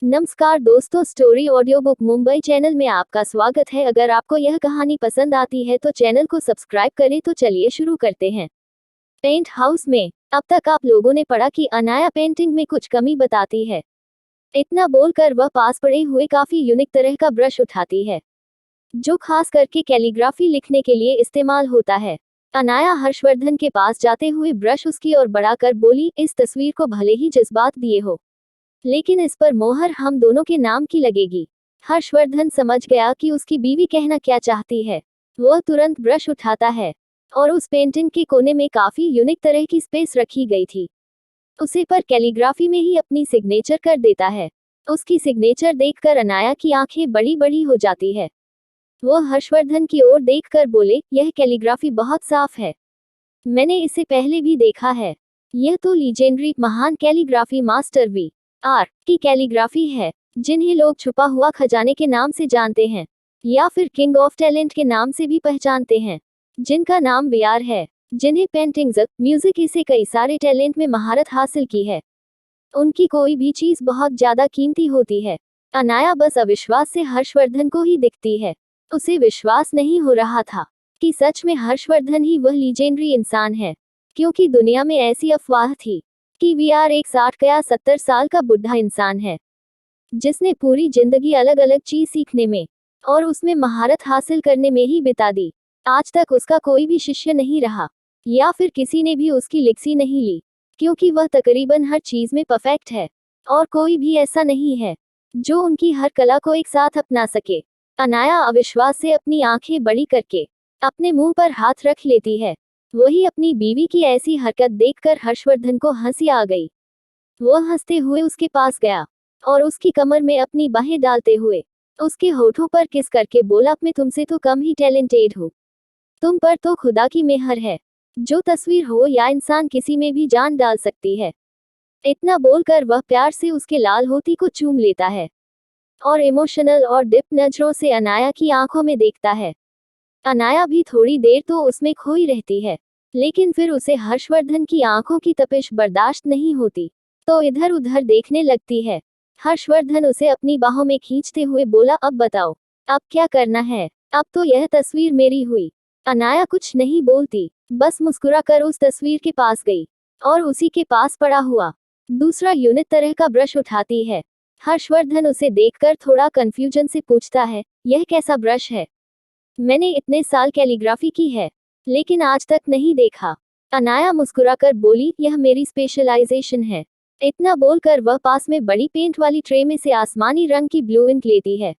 नमस्कार दोस्तों, story audio book Mumbai channel में आपका स्वागत है। अगर आपको यह कहानी पसंद आती है तो चैनल को सब्सक्राइब करें। तो चलिए शुरू करते हैं। पेंट हाउस में अब तक आप लोगों ने पढ़ा कि अनाया पेंटिंग में कुछ कमी बताती है। इतना बोलकर वह पास पड़े हुए काफी यूनिक तरह का ब्रश उठाती है, जो खास करके कैलीग्राफी लिखने के लिए इस्तेमाल होता है। अनाया हर्षवर्धन के पास जाते हुए ब्रश उसकी ओर बढ़ाकर बोली, इस तस्वीर को भले ही जज्बात दिए हो, लेकिन इस पर मोहर हम दोनों के नाम की लगेगी। हर्षवर्धन समझ गया कि उसकी बीवी कहना क्या चाहती है। वह तुरंत ब्रश उठाता है और उस पेंटिंग के कोने में काफी यूनिक तरह की स्पेस रखी गई थी, उसे पर कैलीग्राफी में ही अपनी सिग्नेचर कर देता है। उसकी सिग्नेचर देखकर अनाया की आंखें बड़ी बड़ी हो जाती है। वह हर्षवर्धन की ओर देखकर बोले, यह कैलीग्राफी बहुत साफ है, मैंने इसे पहले भी देखा है। यह तो लीजेंडरी महान कैलीग्राफी मास्टर वी.आर. की कैलीग्राफी है, जिन्हें लोग छुपा हुआ खजाने के नाम से जानते हैं, या फिर किंग ऑफ टैलेंट के नाम से भी पहचानते हैं, जिनका नाम वी.आर. है, जिन्हें पेंटिंग्स, म्यूजिक से कई सारे टैलेंट में महारत हासिल की है। उनकी कोई भी चीज बहुत ज्यादा कीमती होती है। अनाया बस अविश्वास से हर्षवर्धन को ही दिखती है। उसे विश्वास नहीं हो रहा था कि सच में हर्षवर्धन ही वह लीजेंडरी इंसान है, क्योंकि दुनिया में ऐसी अफवाह थी कि वी.आर. एक 60 या 70 साल का बुढ़ा इंसान है, जिसने पूरी जिंदगी अलग अलग चीज सीखने में और उसमें महारत हासिल करने में ही बिता दी। आज तक उसका कोई भी शिष्य नहीं रहा, या फिर किसी ने भी उसकी लिक्सी नहीं ली, क्योंकि वह तकरीबन हर चीज में परफेक्ट है, और कोई भी ऐसा नहीं है जो उनकी हर कला को एक साथ अपना सके। अनाया अविश्वास से अपनी आंखें बड़ी करके अपने मुंह पर हाथ रख लेती है। वही अपनी बीवी की ऐसी हरकत देखकर हर्षवर्धन को हंसी आ गई। वह हंसते हुए उसके पास गया और उसकी कमर में अपनी बाहें डालते हुए उसके होठों पर किस करके बोला, मैं तुमसे तो कम ही टैलेंटेड हूँ, तुम पर तो खुदा की मेहर है, जो तस्वीर हो या इंसान किसी में भी जान डाल सकती है। इतना बोलकर वह प्यार से उसके लाल होती को चूम लेता है और इमोशनल और डिप नजरों से अनाया की आंखों में देखता है। अनाया भी थोड़ी देर तो उसमें खोई रहती है, लेकिन फिर उसे हर्षवर्धन की आंखों की तपिश बर्दाश्त नहीं होती, तो इधर उधर देखने लगती है। हर्षवर्धन उसे अपनी बाहों में खींचते हुए बोला, अब बताओ, अब क्या करना है? अब तो यह तस्वीर मेरी हुई। अनाया कुछ नहीं बोलती, बस मुस्कुराकर उस तस्वीर के पास गई और उसी के पास पड़ा हुआ दूसरा यूनिक तरह का ब्रश उठाती है। हर्षवर्धन उसे देखकर थोड़ा कंफ्यूजन से पूछता है, यह कैसा ब्रश है? मैंने इतने साल कैलीग्राफी की है, लेकिन आज तक नहीं देखा। अनाया मुस्कुराकर बोली, यह मेरी स्पेशलाइजेशन है। इतना बोलकर वह पास में बड़ी पेंट वाली ट्रे में से आसमानी रंग की ब्लू इंक लेती है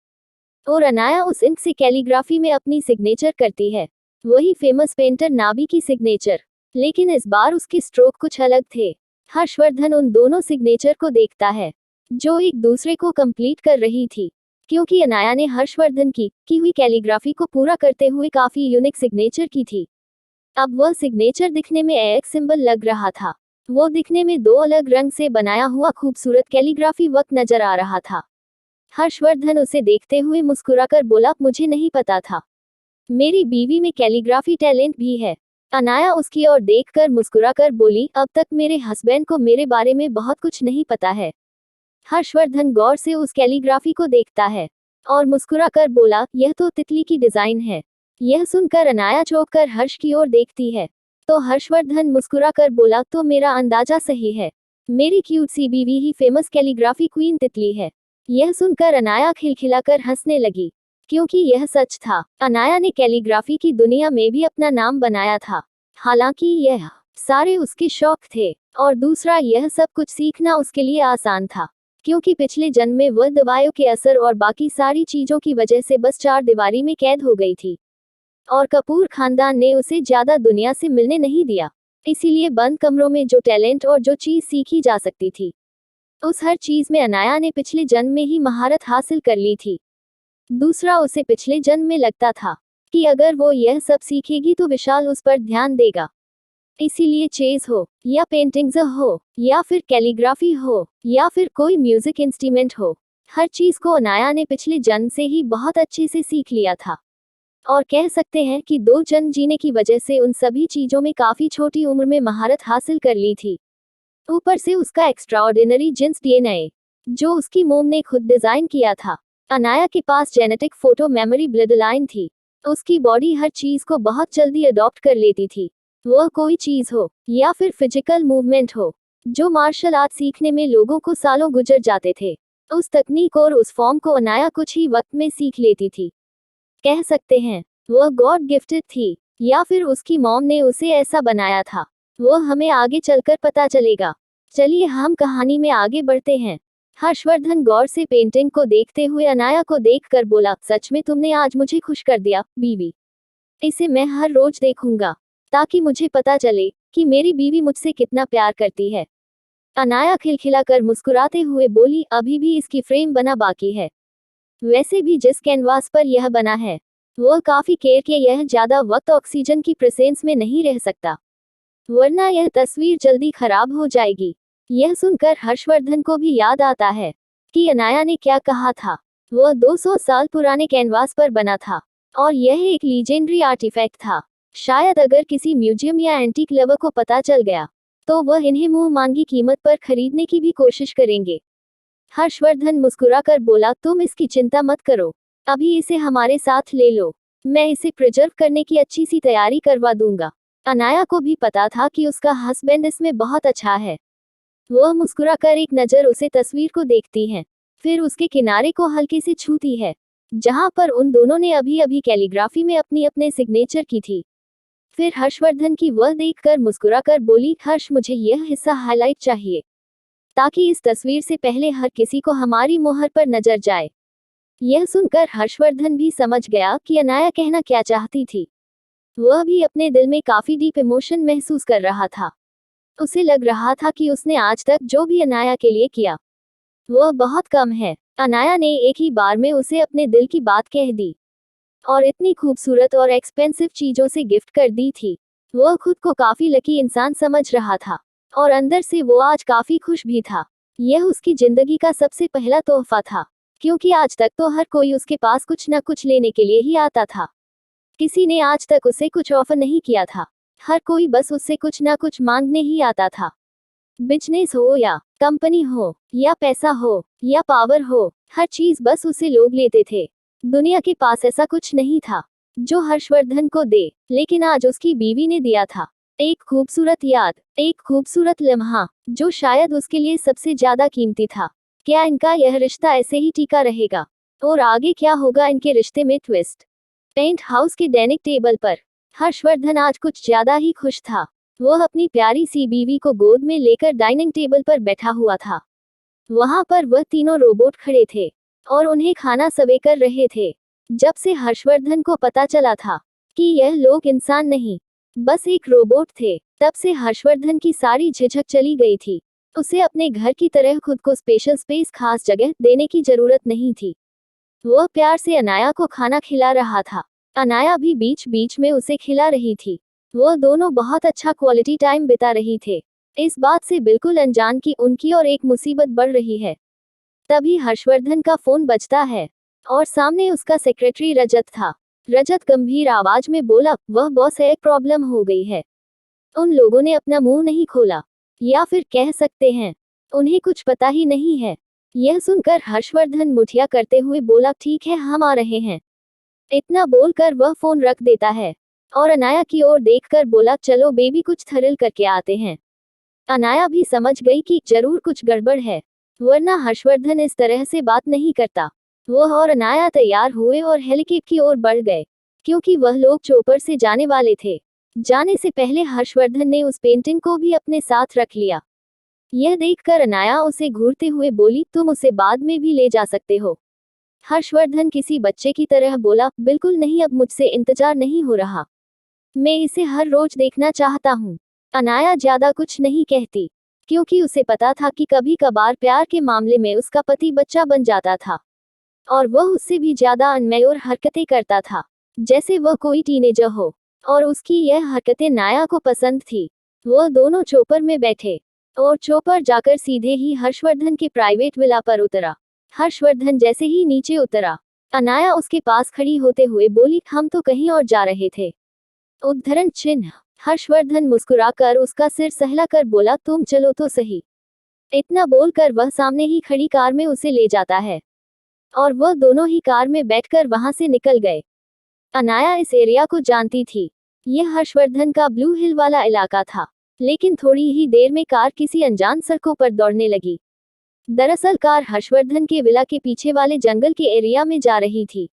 और अनाया उस इंक से कैलीग्राफी में अपनी सिग्नेचर करती है। वही फेमस पेंटर नाबी की सिग्नेचर, लेकिन इस बार उसके स्ट्रोक कुछ अलग थे। हर्षवर्धन उन दोनों सिग्नेचर को देखता है, जो एक दूसरे को कंप्लीट कर रही थी, क्योंकि अनाया ने हर्षवर्धन की हुई कैलीग्राफी को पूरा करते हुए काफी यूनिक सिग्नेचर की थी। अब वह सिग्नेचर दिखने में एक सिंबल लग रहा था। वो दिखने में दो अलग रंग से बनाया हुआ खूबसूरत कैलीग्राफी वर्क नजर आ रहा था। हर्षवर्धन उसे देखते हुए मुस्कुराकर बोला, मुझे नहीं पता था, मेरी बीवी में कैलीग्राफी टैलेंट भी है। अनाया उसकी ओर देखकर मुस्कुराकर बोली, अब तक मेरे हस्बैंड को मेरे बारे में बहुत कुछ नहीं पता है। हर्षवर्धन गौर से उस कैलीग्राफी को देखता है और मुस्कुराकर बोला, यह तो तितली की डिजाइन है। यह सुनकर अनाया चौंक कर हर्ष की ओर देखती है, तो हर्षवर्धन मुस्कुराकर बोला, तो मेरा अंदाजा सही है, मेरी क्यूट सी बीवी ही फेमस कैलीग्राफी क्वीन तितली है। यह सुनकर अनाया खिलखिलाकर हंसने लगी, क्योंकि यह सच था। अनाया ने कैलीग्राफी की दुनिया में भी अपना नाम बनाया था। हालांकि यह सारे उसके शौक थे, और दूसरा यह सब कुछ सीखना उसके लिए आसान था, क्योंकि पिछले जन्म में वह दवाइयों के असर और बाकी सारी चीजों की वजह से बस 4 दीवारी में कैद हो गई थी, और कपूर खानदान ने उसे ज्यादा दुनिया से मिलने नहीं दिया। इसीलिए बंद कमरों में जो टैलेंट और जो चीज सीखी जा सकती थी, उस हर चीज में अनाया ने पिछले जन्म में ही महारत हासिल कर ली थी। दूसरा, उसे पिछले जन्म में लगता था कि अगर वो यह सब सीखेगी तो विशाल उस पर ध्यान देगा। इसीलिए चेस हो या पेंटिंग्स हो या फिर कैलीग्राफी हो या फिर कोई म्यूजिक इंस्ट्रूमेंट हो, हर चीज को अनाया ने पिछले जन्म से ही बहुत अच्छे से सीख लिया था। और कह सकते हैं कि 2 जन्म जीने की वजह से उन सभी चीजों में काफी छोटी उम्र में महारत हासिल कर ली थी। ऊपर से उसका एक्स्ट्राऑर्डिनरी जीन्स डीएनए जो उसकी मोम ने खुद डिजाइन किया था। अनाया के पास genetic photo memory blood line थी। उसकी बॉडी हर चीज को बहुत जल्दी अडॉप्ट कर लेती थी। वह कोई चीज हो या फिर फिजिकल मूवमेंट हो, जो मार्शल आर्ट सीखने में लोगों को सालों गुजर जाते थे, उस तकनीक और उस फॉर्म को अनाया कुछ ही वक्त में सीख लेती थी। कह सकते हैं वह गॉड गिफ्टेड थी, या फिर उसकी मॉम ने उसे ऐसा बनाया था। वह हमें आगे चलकर पता चलेगा। चलिए हम कहानी में आगे बढ़ते हैं। हर्षवर्धन गौर से पेंटिंग को देखते हुए अनाया को देखकर बोला, सच में तुमने आज मुझे खुश कर दिया बीवी। इसे मैं हर रोज देखूंगा, ताकि मुझे पता चले कि मेरी बीवी मुझसे कितना प्यार करती है। अनाया खिलखिलाकर मुस्कुराते हुए बोली, अभी भी इसकी फ्रेम बना बाकी है। वैसे भी जिस कैनवास पर यह बना है, वह काफी केयर के यह ज्यादा वक्त ऑक्सीजन की प्रेजेंस में नहीं रह सकता, वरना यह तस्वीर जल्दी खराब हो जाएगी। यह सुनकर हर्षवर्धन को भी याद आता है कि अनाया ने क्या कहा था। वह 200 साल पुराने कैनवास पर बना था, और यह एक लीजेंडरी आर्टिफैक्ट था। शायद अगर किसी म्यूजियम या एंटीक लवर को पता चल गया, तो वह इन्हें मुंह मांगी कीमत पर खरीदने की भी कोशिश करेंगे। हर्षवर्धन मुस्कुराकर बोला, तुम इसकी चिंता मत करो, अभी इसे हमारे साथ ले लो, मैं इसे प्रिजर्व करने की अच्छी सी तैयारी करवा दूंगा। अनाया को भी पता था कि उसका हस्बैंड इसमें बहुत अच्छा है। वह मुस्कुराकर एक नज़र उसे तस्वीर को देखती है, फिर उसके किनारे को हल्के से छूती है, जहां पर उन दोनों ने अभी अभी कैलीग्राफी में अपनी अपने सिग्नेचर की थी। फिर हर्षवर्धन की वह देखकर मुस्कुराकर बोली, हर्ष मुझे यह हिस्सा हाईलाइट चाहिए, ताकि इस तस्वीर से पहले हर किसी को हमारी मोहर पर नजर जाए। यह सुनकर हर्षवर्धन भी समझ गया कि अनाया कहना क्या चाहती थी। वह भी अपने दिल में काफी डीप इमोशन महसूस कर रहा था। उसे लग रहा था कि उसने आज तक जो भी अनाया के लिए किया, वह बहुत कम है। अनाया ने एक ही बार में उसे अपने दिल की बात कह दी, और इतनी खूबसूरत और एक्सपेंसिव चीजों से गिफ्ट कर दी थी। वह खुद को काफी लकी इंसान समझ रहा था, और अंदर से वो आज काफी खुश भी था। यह उसकी जिंदगी का सबसे पहला तोहफा था, क्योंकि आज तक तो हर कोई उसके पास कुछ न कुछ लेने के लिए ही आता था। किसी ने आज तक उसे कुछ ऑफर नहीं किया था। हर कोई बस उससे कुछ ना कुछ मांगने ही आता था। बिजनेस हो या कंपनी हो या पैसा हो या पावर हो, हर चीज बस उसे लोग लेते थे। दुनिया के पास ऐसा कुछ नहीं था जो हर्षवर्धन को दे, लेकिन आज उसकी बीवी ने दिया था। एक खूबसूरत याद, एक खूबसूरत लम्हा, जो शायद उसके लिए सबसे ज्यादा कीमती था। क्या इनका यह रिश्ता ऐसे ही टिका रहेगा, और आगे क्या होगा इनके रिश्ते में ट्विस्ट। पेंट हाउस के डाइनिंग टेबल पर हर्षवर्धन आज कुछ ज्यादा ही खुश था। वह अपनी प्यारी सी बीवी को गोद में लेकर डाइनिंग टेबल पर बैठा हुआ था। वहां पर वह तीनों रोबोट खड़े थे और उन्हें खाना सर्व कर रहे थे। जब से हर्षवर्धन को पता चला था कि यह लोग इंसान नहीं, बस एक रोबोट थे, तब से हर्षवर्धन की सारी झिझक चली गई थी। उसे अपने घर की तरह खुद को स्पेशल स्पेस, खास जगह देने की जरूरत नहीं थी। वह प्यार से अनाया को खाना खिला रहा था। अनाया भी बीच बीच में उसे खिला रही थी। वह दोनों बहुत अच्छा क्वालिटी टाइम बिता रही थे, इस बात से बिल्कुल अनजान कि उनकी और एक मुसीबत बढ़ रही है। तभी हर्षवर्धन का फोन बजता है, और सामने उसका सेक्रेटरी रजत था। रजत गंभीर आवाज में बोला, वह बॉस है, एक प्रॉब्लम हो गई है। उन लोगों ने अपना मुंह नहीं खोला, या फिर कह सकते हैं उन्हें कुछ पता ही नहीं है। यह सुनकर हर्षवर्धन मुठिया करते हुए बोला, ठीक है हम आ रहे हैं। इतना बोलकर वह फोन रख देता है, और अनाया की ओर देखकर बोला, चलो बेबी कुछ थ्रिल करके आते हैं। अनाया भी समझ गई कि जरूर कुछ गड़बड़ है, वरना हर्षवर्धन इस तरह से बात नहीं करता। वह और अनाया तैयार हुए और हेलीकॉप्टर की ओर बढ़ गए, क्योंकि वह लोग चोपर से जाने वाले थे। जाने से पहले हर्षवर्धन ने उस पेंटिंग को भी अपने साथ रख लिया। यह देखकर अनाया उसे घूरते हुए बोली, तुम उसे बाद में भी ले जा सकते हो। हर्षवर्धन किसी बच्चे की तरह बोला, बिल्कुल नहीं, अब मुझसे इंतजार नहीं हो रहा, मैं इसे हर रोज देखना चाहता हूँ। अनाया ज्यादा कुछ नहीं कहती, क्योंकि उसे पता था कि कभी कभार प्यार के मामले में उसका पति बच्चा बन जाता था, और वह उससे भी ज्यादा अनमय हरकतें करता था, जैसे वह कोई टीनेजर हो। और उसकी यह हरकतें नाया को पसंद थी। वह दोनों चोपर में बैठे, और चोपर जाकर सीधे ही हर्षवर्धन के प्राइवेट विला पर उतरा। हर्षवर्धन जैसे ही नीचे उतरा, अनाया उसके पास खड़ी होते हुए बोली, हम तो कहीं और जा रहे थे। उद्धरण चिन्ह। हर्षवर्धन मुस्कुराकर उसका सिर सहलाकर बोला, तुम चलो तो सही। इतना बोलकर वह सामने ही खड़ी कार में उसे ले जाता है और वह दोनों ही कार में बैठकर वहां से निकल गए। अनाया इस एरिया को जानती थी। यह हर्षवर्धन का ब्लू हिल वाला इलाका था। लेकिन थोड़ी ही देर में कार किसी अनजान सड़कों पर दौड़ने लगी। दरअसल कार हर्षवर्धन के विला के पीछे वाले जंगल के एरिया में जा रही थी।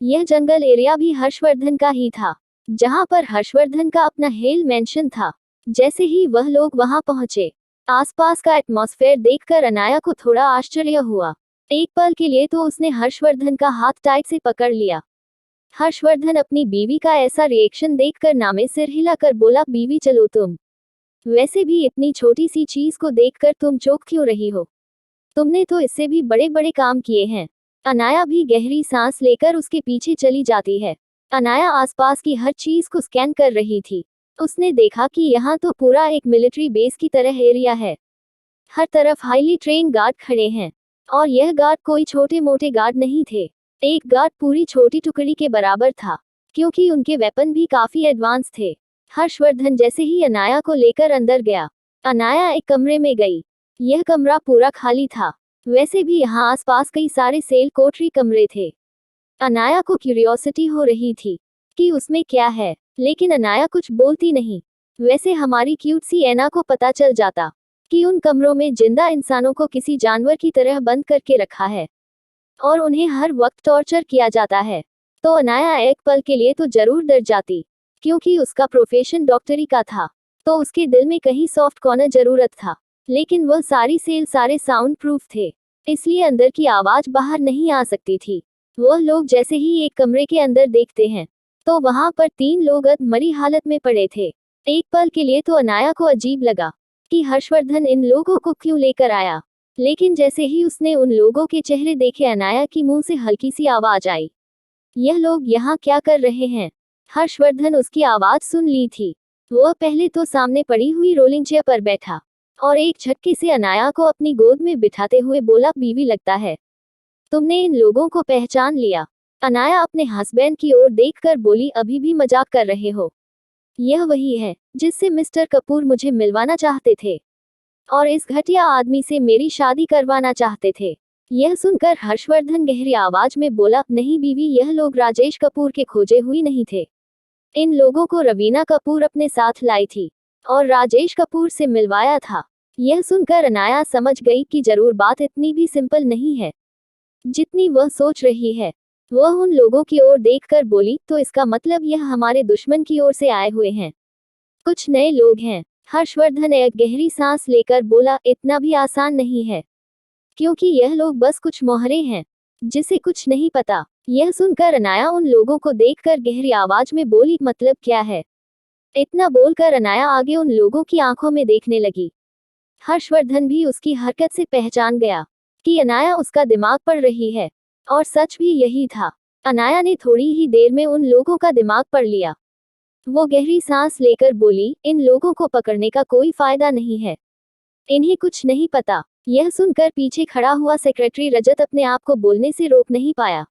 यह जंगल एरिया भी हर्षवर्धन का ही था, जहां पर हर्षवर्धन का अपना हेल मेंशन था। जैसे ही वह लोग वहां पहुंचे, आसपास का एटमॉस्फेयर देखकर अनाया को थोड़ा आश्चर्य हुआ। एक पल के लिए तो उसने हर्षवर्धन का हाथ टाइट से पकड़ लिया। हर्षवर्धन अपनी बीवी का ऐसा रिएक्शन देखकर नामे सिर हिलाकर बोला, बीवी चलो तुम। वैसे भी इतनी छोटी सी चीज को देखकर तुम चौंक क्यों रही हो? तुमने तो इससे भी बड़े बड़े काम किए हैं। अनाया भी गहरी सांस लेकर उसके पीछे चली जाती है। अनाया आसपास की हर चीज को स्कैन कर रही थी। उसने देखा कि यहाँ तो पूरा एक मिलिट्री बेस की तरह एरिया है। हर तरफ हाईली ट्रेन गार्ड खड़े हैं और यह गार्ड कोई छोटे मोटे गार्ड नहीं थे। एक गार्ड पूरी छोटी टुकड़ी के बराबर था, क्योंकि उनके वेपन भी काफी एडवांस थे। हर्षवर्धन जैसे ही अनाया को लेकर अंदर गया, अनाया एक कमरे में गई। यह कमरा पूरा खाली था। वैसे भी यहाँ आसपास कई सारे सेल कोठरी कमरे थे। अनाया को क्यूरियोसिटी हो रही थी कि उसमें क्या है, लेकिन अनाया कुछ बोलती नहीं। वैसे हमारी क्यूट सी ऐना को पता चल जाता कि उन कमरों में जिंदा इंसानों को किसी जानवर की तरह बंद करके रखा है और उन्हें हर वक्त टॉर्चर किया जाता है, तो अनाया एक पल के लिए तो जरूर डर जाती। क्योंकि उसका प्रोफेशन डॉक्टरी का था, तो उसके दिल में कहीं सॉफ्ट कॉर्नर जरूरत था। लेकिन वह सारी सेल सारे साउंड प्रूफ थे, इसलिए अंदर की आवाज बाहर नहीं आ सकती थी। वह लोग जैसे ही एक कमरे के अंदर देखते हैं, तो वहां पर 3 लोग मरी हालत में पड़े थे। एक पल के लिए तो अनाया को अजीब लगा कि हर्षवर्धन इन लोगों को क्यों लेकर आया। लेकिन जैसे ही उसने उन लोगों के चेहरे देखे, अनाया की मुंह से हल्की सी आवाज आई, यह लोग यहाँ क्या कर रहे हैं? हर्षवर्धन उसकी आवाज सुन ली थी। वह पहले तो सामने पड़ी हुई रोलिंग चेयर पर बैठा और एक झटके से अनाया को अपनी गोद में बिठाते हुए बोला, बीवी लगता है तुमने इन लोगों को पहचान लिया। अनाया अपने हस्बैंड की ओर देखकर बोली, अभी भी मजाक कर रहे हो? यह वही है जिससे मिस्टर कपूर मुझे मिलवाना चाहते थे और इस घटिया आदमी से मेरी शादी करवाना चाहते थे। यह सुनकर हर्षवर्धन गहरी आवाज में बोला, नहीं बीवी, यह लोग राजेश कपूर के खोजे हुए नहीं थे। इन लोगों को रवीना कपूर अपने साथ लाई थी और राजेश कपूर से मिलवाया था। यह सुनकर अनाया समझ गई कि जरूर बात इतनी भी सिंपल नहीं है जितनी वह सोच रही है। वह उन लोगों की ओर देखकर बोली, तो इसका मतलब यह हमारे दुश्मन की ओर से आए हुए हैं, कुछ नए लोग हैं। हर्षवर्धन एक गहरी सांस लेकर बोला, इतना भी आसान नहीं है, क्योंकि यह लोग बस कुछ मोहरे हैं जिसे कुछ नहीं पता। यह सुनकर अनाया उन लोगों को देखकर गहरी आवाज में बोली, मतलब क्या है? इतना बोलकर अनाया आगे उन लोगों की आंखों में देखने लगी। हर्षवर्धन भी उसकी हरकत से पहचान गया कि अनाया उसका दिमाग पढ़ रही है, और सच भी यही था। अनाया ने थोड़ी ही देर में उन लोगों का दिमाग पढ़ लिया। वो गहरी सांस लेकर बोली, इन लोगों को पकड़ने का कोई फायदा नहीं है, इन्हें कुछ नहीं पता। यह सुनकर पीछे खड़ा हुआ सेक्रेटरी रजत अपने आप को बोलने से रोक नहीं पाया।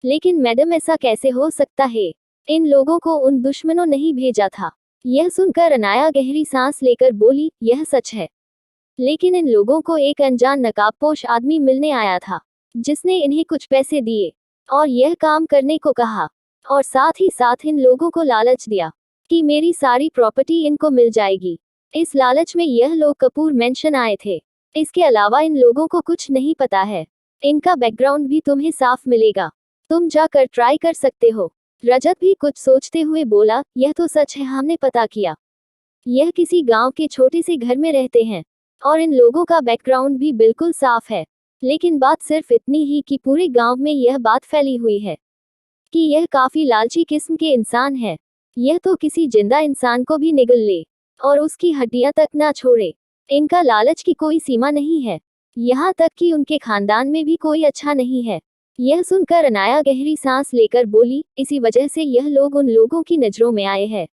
लेकिन मैडम, ऐसा कैसे हो सकता है? इन लोगों को उन दुश्मनों ने ही भेजा था। यह सुनकर अनाया गहरी सांस लेकर बोली, यह सच है, लेकिन इन लोगों को एक अनजान नकाबपोश आदमी मिलने आया था, जिसने इन्हें कुछ पैसे दिए और यह काम करने को कहा, और साथ ही साथ इन लोगों को लालच दिया कि मेरी सारी प्रॉपर्टी इनको मिल जाएगी। इस लालच में यह लोग कपूर मेंशन आए थे। इसके अलावा इन लोगों को कुछ नहीं पता है। इनका बैकग्राउंड भी तुम्हें साफ मिलेगा, तुम जाकर ट्राई कर सकते हो। रजत भी कुछ सोचते हुए बोला, यह तो सच है, हमने पता किया। यह किसी गांव के छोटे से घर में रहते हैं और इन लोगों का बैकग्राउंड भी बिल्कुल साफ है। लेकिन बात सिर्फ इतनी ही कि पूरे गांव में यह बात फैली हुई है कि यह काफी लालची किस्म के इंसान है। यह तो किसी जिंदा इंसान को भी निगल ले और उसकी हड्डियां तक ना छोड़े। इनका लालच की कोई सीमा नहीं है, यहाँ तक कि उनके खानदान में भी कोई अच्छा नहीं है। यह सुनकर अनाया गहरी सांस लेकर बोली, इसी वजह से यह लोग उन लोगों की नजरों में आए हैं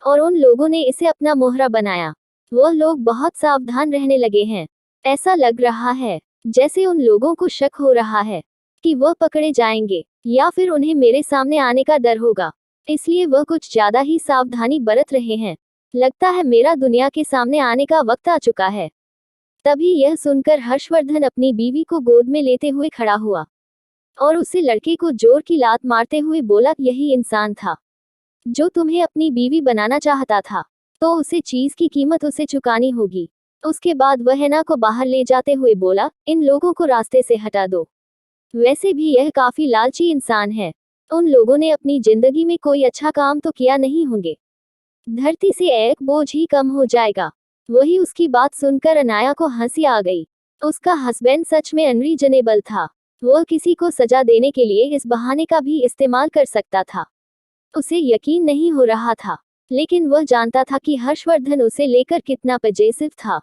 और उन लोगों ने इसे अपना मोहरा बनाया। वह लोग बहुत सावधान रहने लगे हैं। ऐसा लग रहा है जैसे उन लोगों को शक हो रहा है कि वह पकड़े जाएंगे या फिर उन्हें मेरे सामने आने का डर होगा, इसलिए वह कुछ ज्यादा ही सावधानी बरत रहे हैं। लगता है मेरा दुनिया के सामने आने का वक्त आ चुका है। तभी यह सुनकर हर्षवर्धन अपनी बीवी को गोद में लेते हुए खड़ा हुआ और उसे लड़के को जोर की लात मारते हुए बोला, यही इंसान था जो तुम्हें अपनी बीवी बनाना चाहता था, तो उसे चीज की कीमत उसे चुकानी होगी। उसके बाद वह हैना को बाहर ले जाते हुए बोला, इन लोगों को रास्ते से हटा दो। वैसे भी यह काफी लालची इंसान है। उन लोगों ने अपनी जिंदगी में कोई अच्छा काम तो किया नहीं होंगे। धरती से एक बोझ ही कम हो जाएगा। वही उसकी बात सुनकर अनाया को हंसी आ गई। उसका हस्बैंड सच में अनरीजनेबल था। वह किसी को सजा देने के लिए इस बहाने का भी इस्तेमाल कर सकता था। उसे यकीन नहीं हो रहा था, लेकिन वह जानता था कि हर्षवर्धन उसे लेकर कितना पजेसिव था।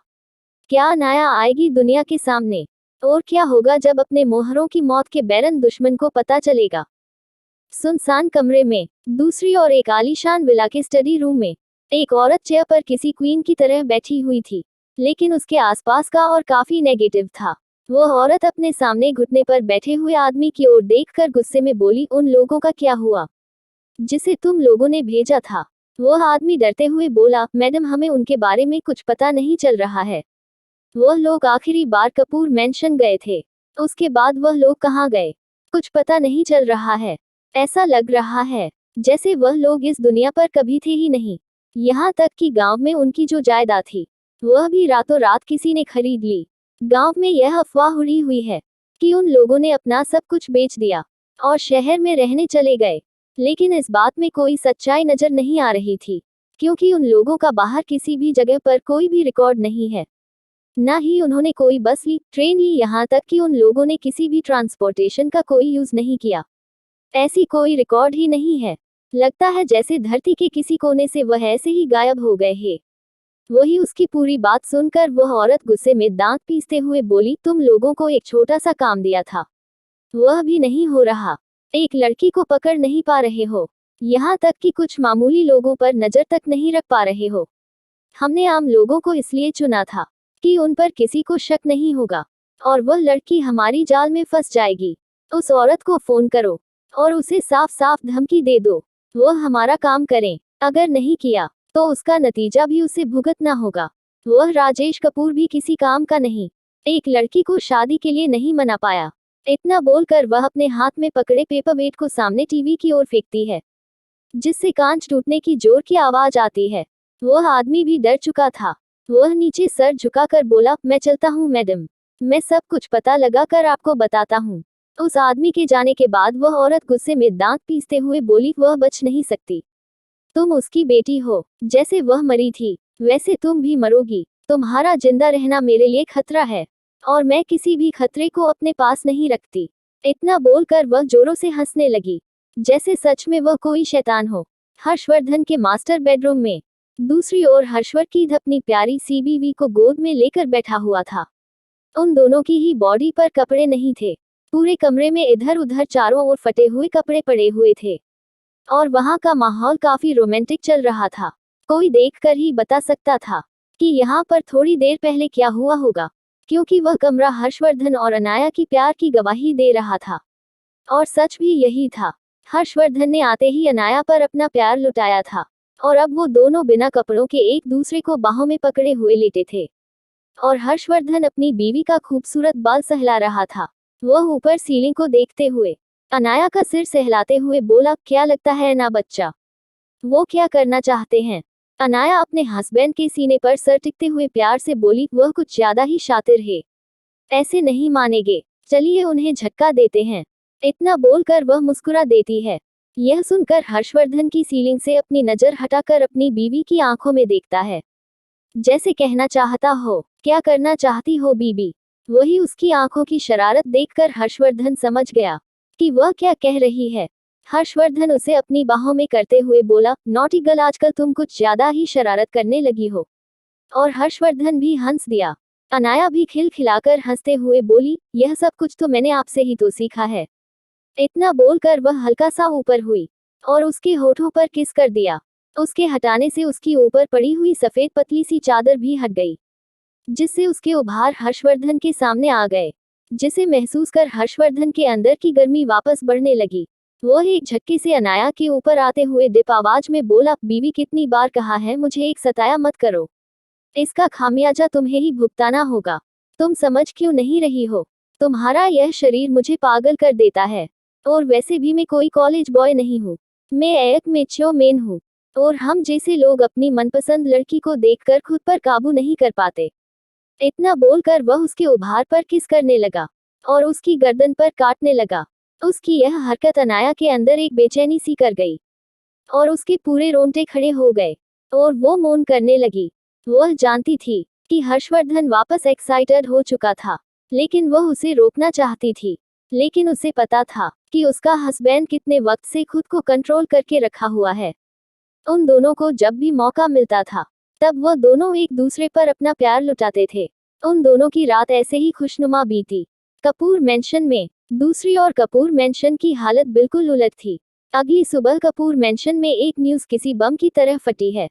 क्या अनाया आएगी दुनिया के सामने? और क्या होगा जब अपने मोहरों की मौत के बैरन दुश्मन को पता चलेगा? सुनसान कमरे में दूसरी ओर एक आलीशान विला के स्टडी रूम में एक औरत चेयर पर किसी क्वीन की तरह बैठी हुई थी, लेकिन उसके आसपास का और काफी नेगेटिव था। वह औरत अपने सामने घुटने पर बैठे हुए आदमी की ओर देखकर गुस्से में बोली, उन लोगों का क्या हुआ जिसे तुम लोगों ने भेजा था? वह आदमी डरते हुए बोला, मैडम हमें उनके बारे में कुछ पता नहीं चल रहा है। वह लोग आखिरी बार कपूर मैंशन गए थे। उसके बाद वह लोग कहाँ गए? कुछ पता नहीं चल रहा है। ऐसा लग रहा है जैसे वह लोग इस दुनिया पर कभी थे ही नहीं। यहाँ तक कि गांव में उनकी जो जायदाद थी वह भी रातों रात किसी ने खरीद ली। गांव में यह अफवाह उड़ी हुई है कि उन लोगों ने अपना सब कुछ बेच दिया और शहर में रहने चले गए, लेकिन इस बात में कोई सच्चाई नजर नहीं आ रही थी, क्योंकि उन लोगों का बाहर किसी भी जगह पर कोई भी रिकॉर्ड नहीं है। न ही उन्होंने कोई बस ली, ट्रेन ली, यहाँ तक कि उन लोगों ने किसी भी ट्रांसपोर्टेशन का कोई यूज नहीं किया। ऐसी कोई रिकॉर्ड ही नहीं है। लगता है जैसे धरती के किसी कोने से वह ऐसे ही गायब हो गए हैं। वही उसकी पूरी बात सुनकर वह औरत गुस्से में दांत पीसते हुए बोली, तुम लोगों को एक छोटा सा काम दिया था, वह भी नहीं हो रहा। एक लड़की को पकड़ नहीं पा रहे हो, यहाँ तक कि कुछ मामूली लोगों पर नजर तक नहीं रख पा रहे हो। हमने आम लोगों को इसलिए चुना था कि उन पर किसी को शक नहीं होगा और वह लड़की हमारी जाल में फंस जाएगी। उस औरत को फोन करो और उसे साफ साफ धमकी दे दो वह हमारा काम करें। अगर नहीं किया तो उसका नतीजा भी उसे भुगतना होगा। वह राजेश कपूर भी किसी काम का नहीं, एक लड़की को शादी के लिए नहीं मना पाया। इतना बोलकर वह अपने हाथ में पकड़े पेपरवेट को सामने टीवी की ओर फेंकती है, जिससे कांच टूटने की जोर की आवाज आती है। वह आदमी भी डर चुका था। वह नीचे सर झुकाकर बोला, मैं चलता हूँ मैडम, मैं सब कुछ पता लगा कर आपको बताता हूँ। उस आदमी के जाने के बाद वह औरत गुस्से में दांत पीसते हुए बोली, वह बच नहीं सकती। तुम उसकी बेटी हो। जैसे वह मरी थी वैसे तुम भी मरोगी। तुम्हारा जिंदा रहना मेरे लिए खतरा है और मैं किसी भी खतरे को अपने पास नहीं रखती। इतना बोलकर वह जोरों से हंसने लगी, जैसे सच में वह कोई शैतान हो। हर्षवर्धन के मास्टर बेडरूम में दूसरी ओर हर्षवर्धन अपनी प्यारी सी बीवी को गोद में लेकर बैठा हुआ था। उन दोनों की ही बॉडी पर कपड़े नहीं थे। पूरे कमरे में इधर उधर चारों ओर फटे हुए कपड़े पड़े हुए थे और वहां का माहौल काफी रोमांटिक चल रहा था। कोई देखकर ही बता सकता था कि यहाँ पर थोड़ी देर पहले क्या हुआ होगा, क्योंकि वह कमरा हर्षवर्धन और अनाया की प्यार की गवाही दे रहा था। और सच भी यही था। हर्षवर्धन ने आते ही अनाया पर अपना प्यार लुटाया था और अब वो दोनों बिना कपड़ों के एक दूसरे को बाहों में पकड़े हुए लेटे थे और हर्षवर्धन अपनी बीवी का खूबसूरत बाल सहला रहा था। वह ऊपर सीलिंग को देखते हुए अनाया का सिर सहलाते हुए बोला, क्या लगता है ना बच्चा, वो क्या करना चाहते हैं? अनाया अपने हस्बैंड के सीने पर सर टिकते हुए प्यार से बोली, वह कुछ ज्यादा ही शातिर है, ऐसे नहीं मानेंगे, चलिए उन्हें झटका देते हैं। इतना बोलकर वह मुस्कुरा देती है। यह सुनकर हर्षवर्धन की सीलिंग से अपनी नजर हटाकर अपनी बीवी की आंखों में देखता है, जैसे कहना चाहता हो, क्या करना चाहती हो बीबी? वही उसकी आंखों की शरारत देखकर हर्षवर्धन समझ गया कि वह क्या कह रही है। हर्षवर्धन उसे अपनी बाहों में करते हुए बोला, नॉटी गर्ल, आजकल तुम कुछ ज्यादा ही शरारत करने लगी हो। और हर्षवर्धन भी हंस दिया। अनाया भी खिलखिलाकर हंसते हुए बोली, यह सब कुछ तो मैंने आपसे ही तो सीखा है। इतना बोलकर वह हल्का सा ऊपर हुई और उसके होठों पर किस कर दिया। उसके हटाने से उसकी ऊपर पड़ी हुई सफेद पतली सी चादर भी हट गई, जिससे उसके उभार हर्षवर्धन के सामने आ गए, जिसे महसूस कर हर्षवर्धन के अंदर की गर्मी वापस बढ़ने लगी। वह एक झटके से अनाया के ऊपर आते हुए डिप आवाज में बोला, बीवी कितनी बार कहा है मुझे एक सताया मत करो, इसका खामियाजा तुम्हें ही भुगताना होगा। तुम समझ क्यों नहीं रही हो? तुम्हारा यह शरीर मुझे पागल कर देता है। और वैसे भी मैं कोई कॉलेज बॉय नहीं हूँ। मैं एक मैच्योर मैन हूँ। और हम जैसे लोग अपनी मनपसंद लड़की को देखकर खुद पर काबू नहीं कर पाते। इतना बोलकर वह उसके उभार पर किस करने लगा और उसकी गर्दन पर काटने लगा। उसकी यह हरकत अनाया के अंदर एक बेचैनी सी कर गई और उसके पूरे रोंगटे खड़े हो गए और वो मौन करने लगी। वह जानती थी कि हर्षवर्धन वापस एक्साइटेड हो चुका था, लेकिन वह उसे रोकना चाहती थी। लेकिन उसे पता था कि उसका हस्बैंड कितने वक्त से खुद को कंट्रोल करके रखा हुआ है। उन दोनों को जब भी मौका मिलता था तब वह दोनों एक दूसरे पर अपना प्यार लुटाते थे। उन दोनों की रात ऐसे ही खुशनुमा बीती। कपूर मैंशन में दूसरी ओर कपूर मैंशन की हालत बिल्कुल उलट थी। अगली सुबह कपूर मैंशन में एक न्यूज़ किसी बम की तरह फटी है।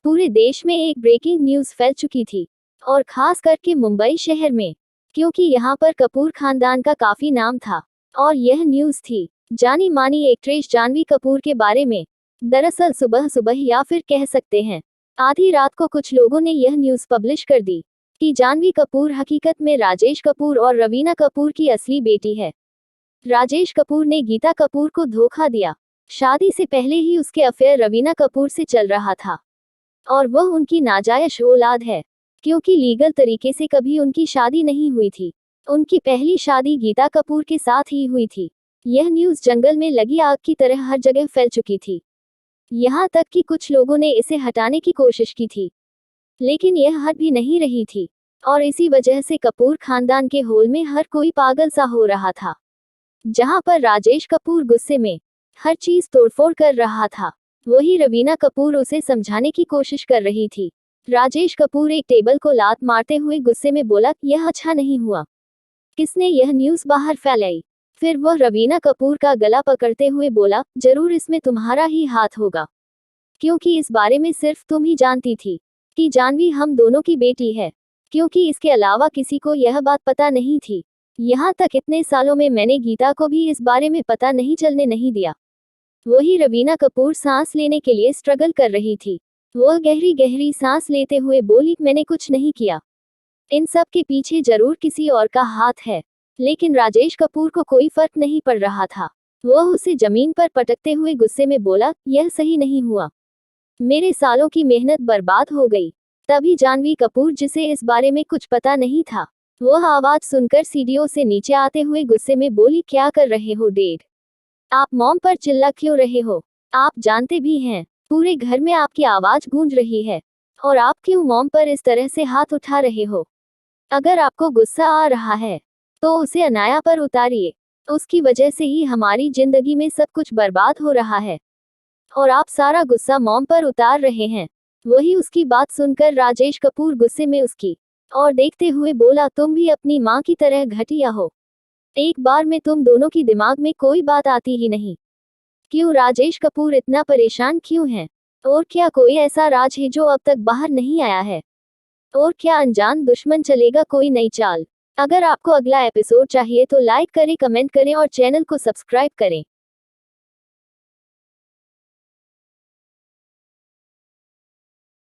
पूरे देश में एक ब्रेकिंग न्यूज़ फैल चुकी थी और खास करके मुंबई शहर में, क्योंकि यहाँ पर कपूर खानदान का काफी नाम था। और यह न्यूज़ थी जानी मानी एक्ट्रेस जानवी कपूर के बारे में। दरअसल सुबह सुबह या फिर कह सकते हैं आधी रात को कुछ लोगों ने यह न्यूज़ पब्लिश कर दी कि जानवी कपूर हकीकत में राजेश कपूर और रवीना कपूर की असली बेटी है। राजेश कपूर ने गीता कपूर को धोखा दिया। शादी से पहले ही उसके अफेयर रवीना कपूर से चल रहा था और वह उनकी नाजायज औलाद है, क्योंकि लीगल तरीके से कभी उनकी शादी नहीं हुई थी। उनकी पहली शादी गीता कपूर के साथ ही हुई थी। यह न्यूज़ जंगल में लगी आग की तरह हर जगह फैल चुकी थी। यहाँ तक कि कुछ लोगों ने इसे हटाने की कोशिश की थी, लेकिन यह हट भी नहीं रही थी। और इसी वजह से कपूर खानदान के होल में हर कोई पागल सा हो रहा था। जहाँ पर राजेश कपूर गुस्से में हर चीज तोड़फोड़ कर रहा था, वही रवीना कपूर उसे समझाने की कोशिश कर रही थी। राजेश कपूर एक टेबल को लात मारते हुए गुस्से में बोला, यह अच्छा नहीं हुआ। किसने यह न्यूज़ बाहर फैलाई? फिर वह रवीना कपूर का गला पकड़ते हुए बोला, जरूर इसमें तुम्हारा ही हाथ होगा, क्योंकि इस बारे में सिर्फ तुम ही जानती थी कि जानवी हम दोनों की बेटी है, क्योंकि इसके अलावा किसी को यह बात पता नहीं थी। यहाँ तक इतने सालों में मैंने गीता को भी इस बारे में पता नहीं चलने नहीं दिया। वही रवीना कपूर सांस लेने के लिए स्ट्रगल कर रही थी। वह गहरी गहरी सांस लेते हुए बोली, मैंने कुछ नहीं किया। इन सब के पीछे जरूर किसी और का हाथ है। लेकिन राजेश कपूर को कोई फर्क नहीं पड़ रहा था। वह उसे जमीन पर पटकते हुए गुस्से में बोला, यह सही नहीं हुआ। मेरे सालों की मेहनत बर्बाद हो गई। तभी जानवी कपूर, जिसे इस बारे में कुछ पता नहीं था, वह आवाज सुनकर सीढ़ियों से नीचे आते हुए गुस्से में बोली, क्या कर रहे हो डैड? आप मॉम पर चिल्ला क्यों रहे हो? आप जानते भी हैं पूरे घर में आपकी आवाज गूंज रही है, और आप क्यों मॉम पर इस तरह से हाथ उठा रहे हो? अगर आपको गुस्सा आ रहा है तो उसे अनाया पर उतारिए। उसकी वजह से ही हमारी जिंदगी में सब कुछ बर्बाद हो रहा है, और आप सारा गुस्सा मॉम पर उतार रहे हैं। वही उसकी बात सुनकर राजेश कपूर गुस्से में उसकी और देखते हुए बोला, तुम भी अपनी माँ की तरह घटिया हो। एक बार में तुम दोनों की दिमाग में कोई बात आती ही नहीं। क्यों राजेश कपूर इतना परेशान क्यों है? और क्या कोई ऐसा राज है जो अब तक बाहर नहीं आया है? और क्या अनजान दुश्मन चलेगा कोई नई चाल? अगर आपको अगला एपिसोड चाहिए तो लाइक करें, कमेंट करें और चैनल को सब्सक्राइब करें।